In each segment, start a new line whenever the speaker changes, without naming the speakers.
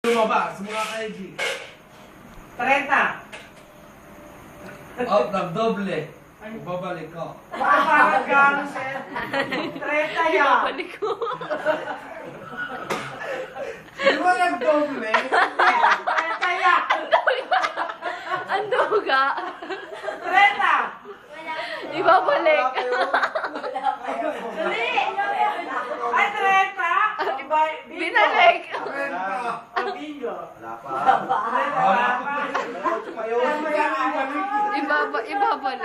Lumabas, mga ka-IG.
30.
Out ng doble. Babalik ko.
Parang gano'n, sir. 30 yan.
Ibabalik ko.
Di ba nag-doble?
30 yan.
Ang duga.
30.
Ibabalik.
Dali. Ay, 30. Iba, bingo.
Binalik.
Ang bingo.
Wala pa.
Wala pa.
Ibabalik.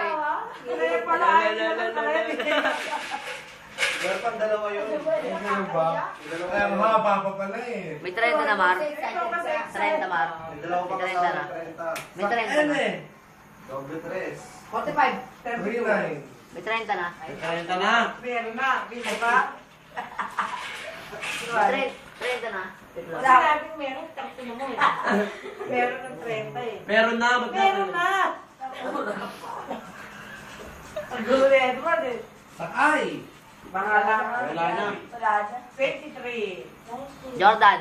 Meron pang dalawa yun.
Ano ba? Kaya mahaba pa pala eh.
May 30 na, Mar. 30, Mar.
May dalawa pa
May 30
kasama.
na.
30.
May 30
Ano
na.
eh?
Doble 3.
45.
39.
May 30 na.
30 na.
Meron na. Bingo ba?
May 30 na.
Wala natin meron. Taksin mo eh. Meron ng 30 eh.
Meron na.
Meron na. Ang gulo ni Edward eh.
Sakay.
Bahala ka.
Wala na.
Wala na. 23.
Jordan.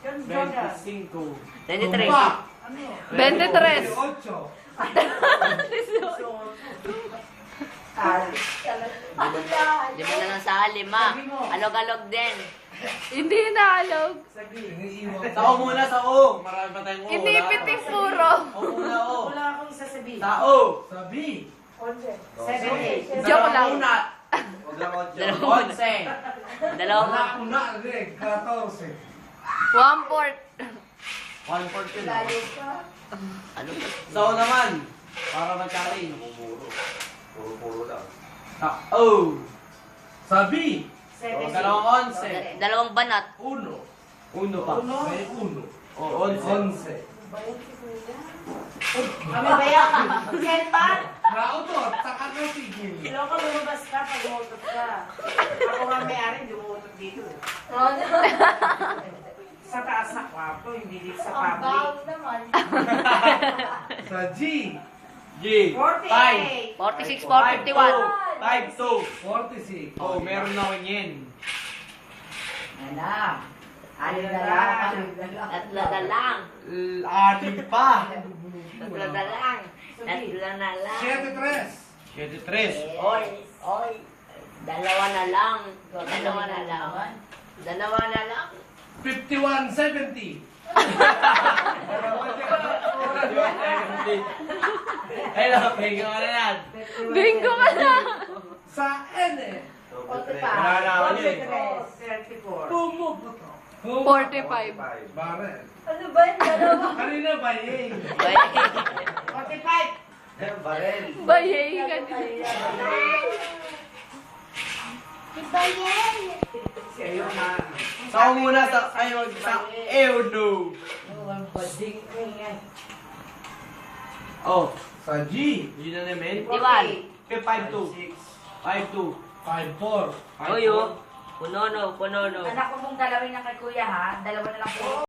Yun, Jordan.
25.
23.
Tumba.
Ano yun?
23.
28.
Di mo na lang sa 5. Alog-alog din.
Hindi naalog.
Iniiwan
Tao muna sa O. Marami pa tayong O.
Hindi
Wala.
piting puro.
O muna O.
Wala akong isasabihin.
Tao.
Sabi.
7.
Joke lang.
Una.
Huwag lang ako dyan.
Dalawa.
11.
Dalawang.
Wala ko na rin. 14.
1/4.
1/4 yun.
Ano?
Sa O naman. Para mag-carry.
Puro. Puro lang.
Tao.
Sabi.
7.
Dalawang 11.
Dalawang banat.
Uno.
Uno pa.
May uno.
O, 11.
11.
Kami ba yan? Senpan?
Nautot. Saka na sigil.
Iloko lumabas ka pag umutot ka. Ako nga may-ari, hindi umutot dito. Sa taas na kwarto, hindi dito sa public.
Sa G.
G.
48.
46, 451.
5, 2.
46.
Oh, meron na ako yan.
Alin na lang.
Tatlo na lang.
Anim pa.
Tatlo na lang. Tatlo na lang.
73.
73.
Oy, oy. Dalawa na lang. Dalawa na lang. Dalawa na lang.
51, 70.
Hello, bingo ka na yan.
Bingo ka na.
Sa N eh.
Doble 3.
Wala na ako yun eh.
34.
Pumuputo.
45.
Barrel.
Ano ba yung dalawa?
Kanina ba eh?
45.
Barel.
Bayay ka din.
Sa'yo na.
Sa O muna sa, ay, wag sa Eudo.
Bading ko yan.
Oh,
Sa G.
yun na namin.
Iwan.
5, 2. 5, 2.
54.
Oyo. Punono, punono.
Anak ko mong dalawin na kay kuya ha. Dalawa na lang po.